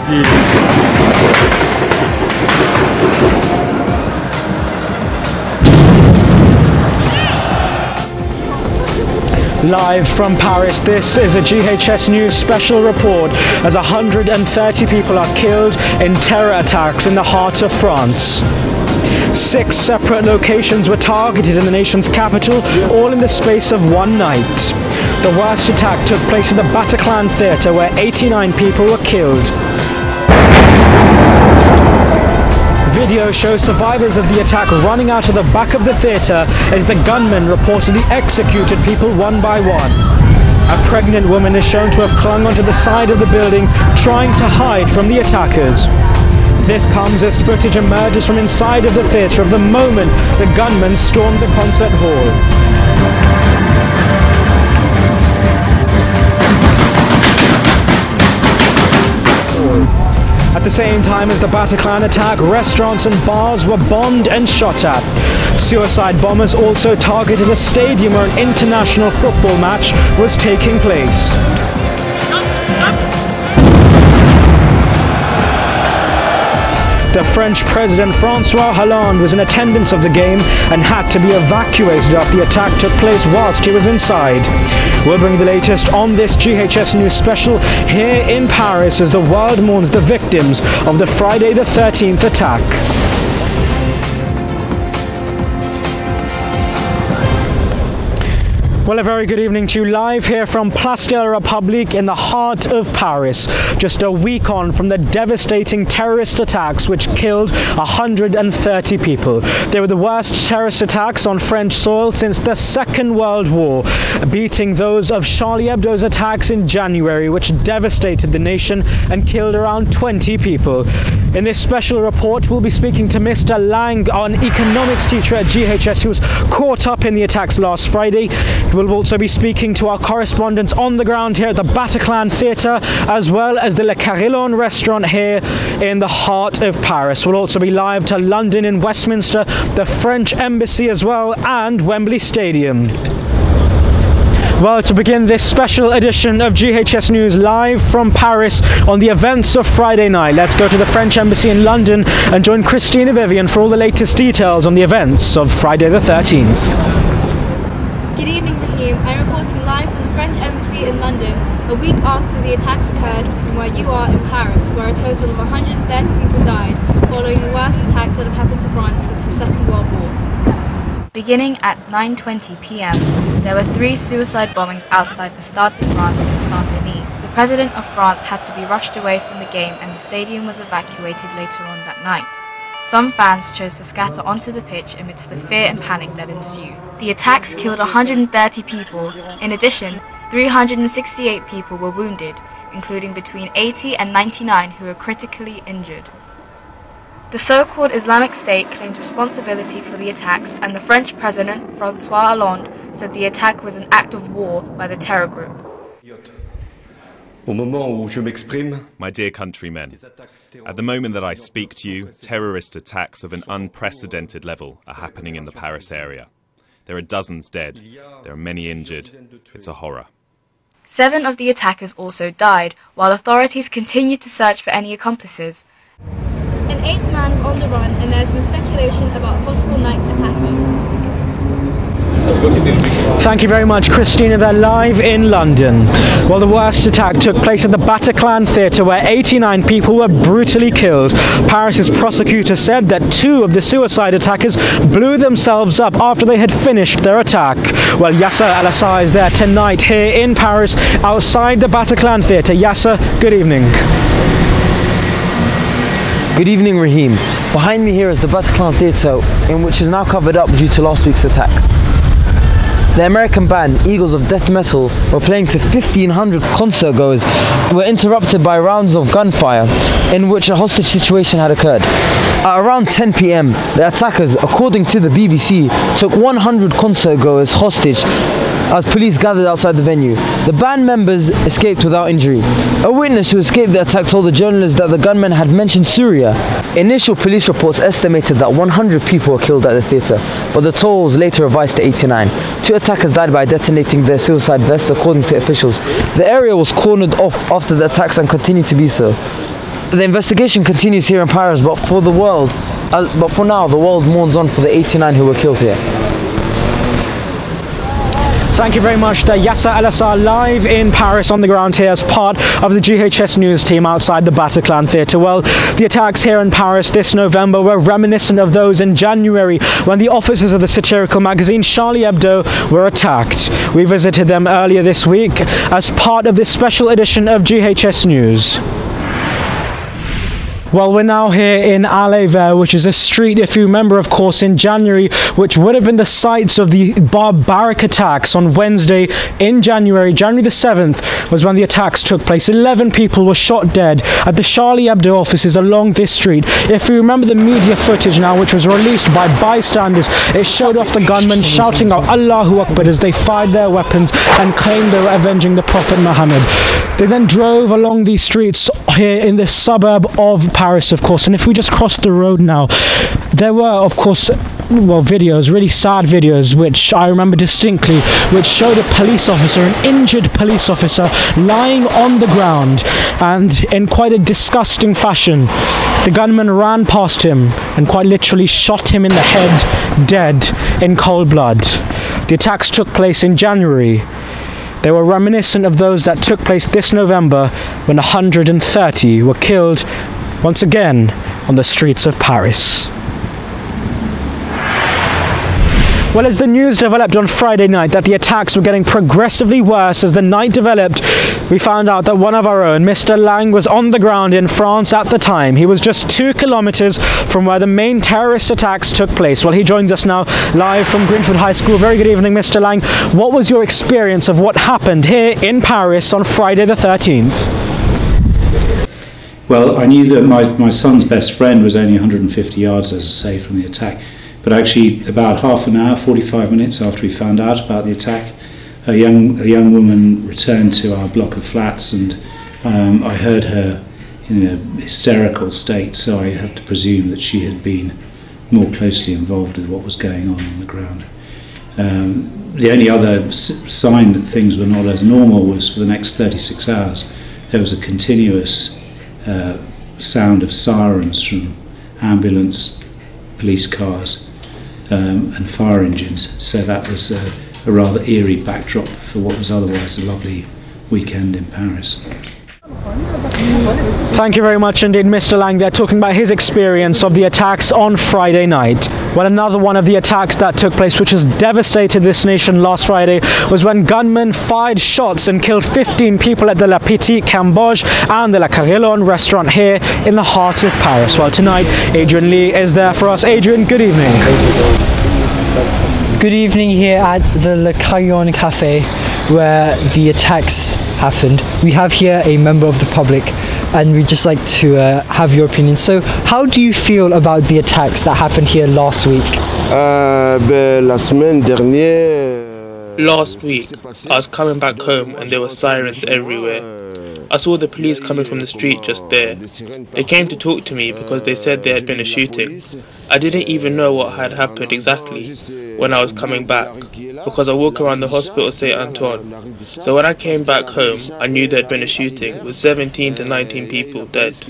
Live from Paris, this is a GHS News special report as 130 people are killed in terror attacks in the heart of France. 6 separate locations were targeted in the nation's capital, all in the space of one night. The worst attack took place in the Bataclan Theatre, where 89 people were killed. Video shows survivors of the attack running out of the back of the theatre as the gunmen reportedly executed people one by one. A pregnant woman is shown to have clung onto the side of the building, trying to hide from the attackers. This comes as footage emerges from inside of the theatre of the moment the gunmen stormed the concert hall. At the same time as the Bataclan attack, restaurants and bars were bombed and shot at. Suicide bombers also targeted a stadium where an international football match was taking place. The French President François Hollande was in attendance of the game and had to be evacuated after the attack took place whilst he was inside. We'll bring the latest on this GHS News special here in Paris as the world mourns the victims of the Friday the 13th attack. Well, a very good evening to you, live here from Place de la République in the heart of Paris, just a week on from the devastating terrorist attacks which killed 130 people. They were the worst terrorist attacks on French soil since the Second World War, beating those of Charlie Hebdo's attacks in January, which devastated the nation and killed around 20 people. In this special report, we'll be speaking to Mr. Lang, an economics teacher at GHS who was caught up in the attacks last Friday. We'll also be speaking to our correspondents on the ground here at the Bataclan Theatre, as well as the Le Carillon restaurant here in the heart of Paris. We'll also be live to London in Westminster, the French Embassy as well, and Wembley Stadium. Well, to begin this special edition of GHS News live from Paris on the events of Friday night, let's go to the French Embassy in London and join Christina Vivian for all the latest details on the events of Friday the 13th. Good evening, Raheem. I'm reporting live from the French Embassy in London, a week after the attacks occurred from where you are in Paris, where a total of 130 people died following the worst attacks that have happened to France since the Second World War. Beginning at 9:20 p.m, there were 3 suicide bombings outside the Stade de France in Saint-Denis. The President of France had to be rushed away from the game and the stadium was evacuated later on that night. Some fans chose to scatter onto the pitch amidst the fear and panic that ensued. The attacks killed 130 people. In addition, 368 people were wounded, including between 80 and 99 who were critically injured. The so-called Islamic State claimed responsibility for the attacks, and the French President, François Hollande, said the attack was an act of war by the terror group. My dear countrymen, at the moment that I speak to you, terrorist attacks of an unprecedented level are happening in the Paris area. There are dozens dead, there are many injured. It's a horror. 7 of the attackers also died, while authorities continue to search for any accomplices. An 8th man is on the run and there's been speculation about a possible 9th attacker. Thank you very much, Christina. They're live in London. Well, the worst attack took place at the Bataclan Theatre, where 89 people were brutally killed. Paris's prosecutor said that 2 of the suicide attackers blew themselves up after they had finished their attack. Well, Yasser Al-Assad is there tonight here in Paris, outside the Bataclan Theatre. Yasser, good evening. Good evening, Raheem. Behind me here is the Bataclan Theatre, which is now covered up due to last week's attack. The American band Eagles of Death Metal were playing to 1,500 concert goers were interrupted by rounds of gunfire in which a hostage situation had occurred. At around 10 p.m, the attackers, according to the BBC, took 100 concert goers hostage as police gathered outside the venue. The band members escaped without injury. A witness who escaped the attack told the journalist that the gunmen had mentioned Syria. Initial police reports estimated that 100 people were killed at the theatre, but the toll was later revised to 89. 2 attackers died by detonating their suicide vests, according to officials. The area was cornered off after the attacks and continued to be so. The investigation continues here in Paris, but for now, the world mourns on for the 89 who were killed here. Thank you very much to Yasser El-Assar live in Paris on the ground here as part of the GHS News team outside the Bataclan Theatre. Well, the attacks here in Paris this November were reminiscent of those in January when the officers of the satirical magazine Charlie Hebdo were attacked. We visited them earlier this week as part of this special edition of GHS News. Well, we're now here in Allée Verte, which is a street, if you remember, of course, in January, which would have been the sites of the barbaric attacks on Wednesday in January. January the 7th was when the attacks took place. 11 people were shot dead at the Charlie Hebdo offices along this street. If you remember the media footage now, which was released by bystanders, it showed off the gunmen shouting out Allahu Akbar as they fired their weapons and claimed they were avenging the Prophet Muhammad. They then drove along these streets here in this suburb of Paris, of course, and if we just cross the road now, there were, of course, well, videos, really sad videos, which I remember distinctly, which showed a police officer, an injured police officer, lying on the ground, and in quite a disgusting fashion, the gunman ran past him and quite literally shot him in the head, dead, in cold blood. The attacks took place in January. They were reminiscent of those that took place this November when 130 were killed once again on the streets of Paris. Well, as the news developed on Friday night that the attacks were getting progressively worse as the night developed, we found out that one of our own, Mr. Lang, was on the ground in France at the time. He was just 2 kilometers from where the main terrorist attacks took place. Well, he joins us now live from Greenfield High School. Very good evening, Mr. Lang. What was your experience of what happened here in Paris on Friday the 13th? Well, I knew that my son's best friend was only 150 yards, as I say, from the attack. But actually, about half an hour, 45 minutes after we found out about the attack, a young woman returned to our block of flats, and I heard her in a hysterical state, so I have to presume that she had been more closely involved with what was going on the ground. The only other sign that things were not as normal was for the next 36 hours, there was a continuous sound of sirens from ambulance, police cars, and fire engines. So that was a rather eerie backdrop for what was otherwise a lovely weekend in Paris. Thank you very much indeed, Mr. Lang. They're talking about his experience of the attacks on Friday night. Well, another one of the attacks that took place, which has devastated this nation last Friday, was when gunmen fired shots and killed 15 people at the La Petite Cambodge and the La Carillon restaurant here in the heart of Paris. Well, tonight, Adrian Lee is there for us. Adrian, good evening. Good evening here at the Le Carillon Cafe, where the attacks happened. We have here a member of the public, and we'd just like to have your opinion. So, how do you feel about the attacks that happened here last week? Last week, I was coming back home and there were sirens everywhere. I saw the police coming from the street just there. They came to talk to me because they said there had been a shooting. I didn't even know what had happened exactly when I was coming back, because I walk around the hospital St. Antoine. So when I came back home, I knew there had been a shooting with 17 to 19 people dead.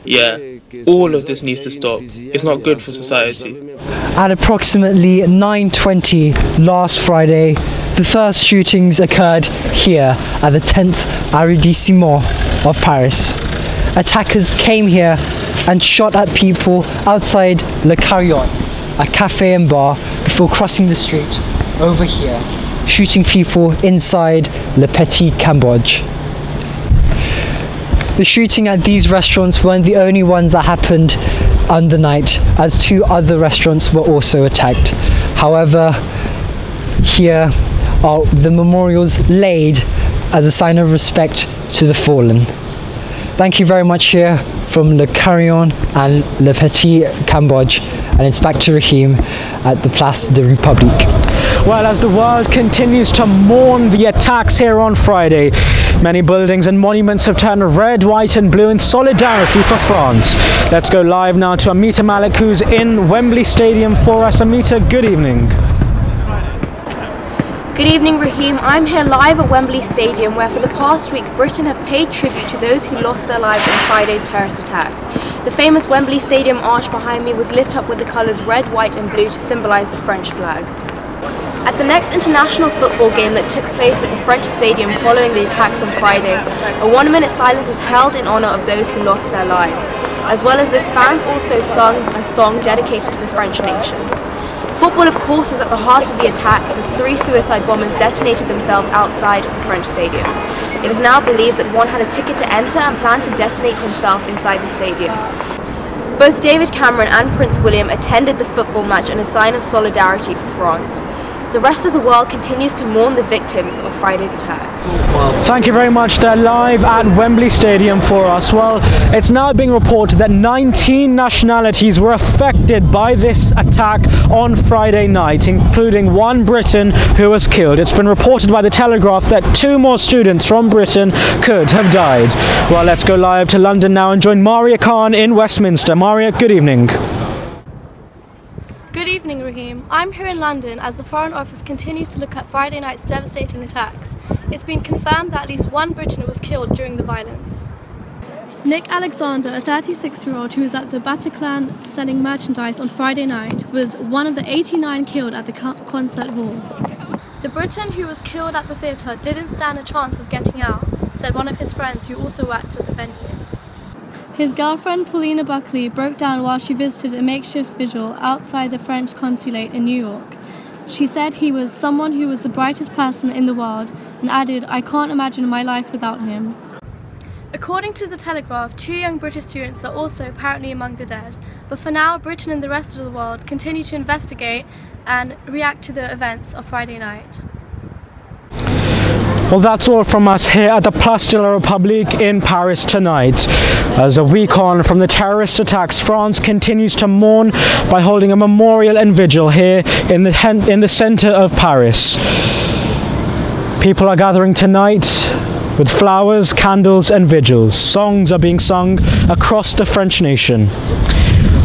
Yeah, all of this needs to stop. It's not good for society. At approximately 9:20 last Friday, the first shootings occurred here at the 10th arrondissement of Paris. Attackers came here and shot at people outside Le Carillon, a cafe and bar, before crossing the street over here, shooting people inside Le Petit Cambodge. The shooting at these restaurants weren't the only ones that happened on the night, as 2 other restaurants were also attacked. However, here are the memorials laid as a sign of respect to the fallen. Thank you very much here from Le Carillon and Le Petit Cambodge, and it's back to Rahim at the Place de République. Well, as the world continues to mourn the attacks here on Friday, many buildings and monuments have turned red, white and blue in solidarity for France. Let's go live now to Amita Malik, who's in Wembley Stadium for us. Amita, good evening. Good evening, Raheem. I'm here live at Wembley Stadium, where for the past week Britain have paid tribute to those who lost their lives in Friday's terrorist attacks. The famous Wembley Stadium arch behind me was lit up with the colours red, white and blue to symbolise the French flag. At the next international football game that took place at the French stadium following the attacks on Friday, a 1-minute silence was held in honour of those who lost their lives. As well as this, fans also sung a song dedicated to the French nation. Football, of course, is at the heart of the attacks, as 3 suicide bombers detonated themselves outside of the French stadium. It is now believed that one had a ticket to enter and planned to detonate himself inside the stadium. Both David Cameron and Prince William attended the football match in a sign of solidarity for France. The rest of the world continues to mourn the victims of Friday's attacks. Thank you very much. They're live at Wembley Stadium for us. Well, it's now being reported that 19 nationalities were affected by this attack on Friday night, including 1 Briton who was killed. It's been reported by the Telegraph that 2 more students from Britain could have died. Well, let's go live to London now and join Maria Khan in Westminster. Maria, good evening. Good evening, Raheem. I'm here in London as the Foreign Office continues to look at Friday night's devastating attacks. It's been confirmed that at least 1 Briton was killed during the violence. Nick Alexander, a 36-year-old who was at the Bataclan selling merchandise on Friday night, was one of the 89 killed at the concert hall. The Briton who was killed at the theatre didn't stand a chance of getting out, said one of his friends who also works at the venue. His girlfriend, Paulina Buckley, broke down while she visited a makeshift vigil outside the French consulate in New York. She said he was someone who was the brightest person in the world and added, "I can't imagine my life without him." According to the Telegraph, 2 young British students are also apparently among the dead. But for now, Britain and the rest of the world continue to investigate and react to the events of Friday night. Well, that's all from us here at the Place de la République in Paris tonight. As a week on from the terrorist attacks, France continues to mourn by holding a memorial and vigil here in the centre of Paris. People are gathering tonight with flowers, candles and vigils. Songs are being sung across the French nation.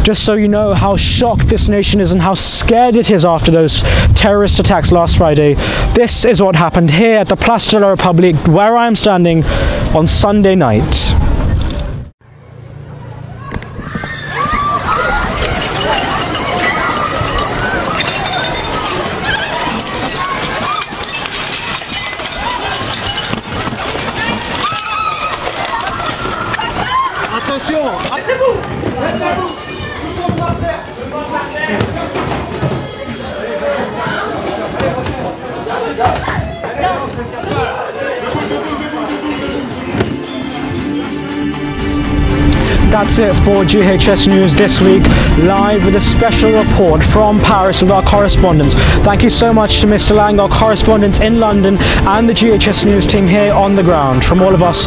Just so you know how shocked this nation is and how scared it is after those terrorist attacks last Friday, this is what happened here at the Place de la République, where I am standing on Sunday night. That's it for GHS News this week, live with a special report from Paris with our correspondents. Thank you so much to Mr. Lang, our correspondent in London, and the GHS News team here on the ground. From all of us,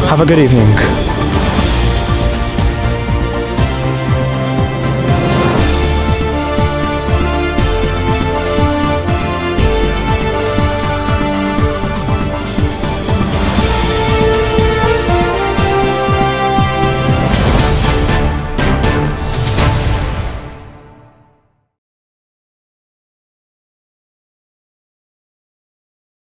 have a good evening.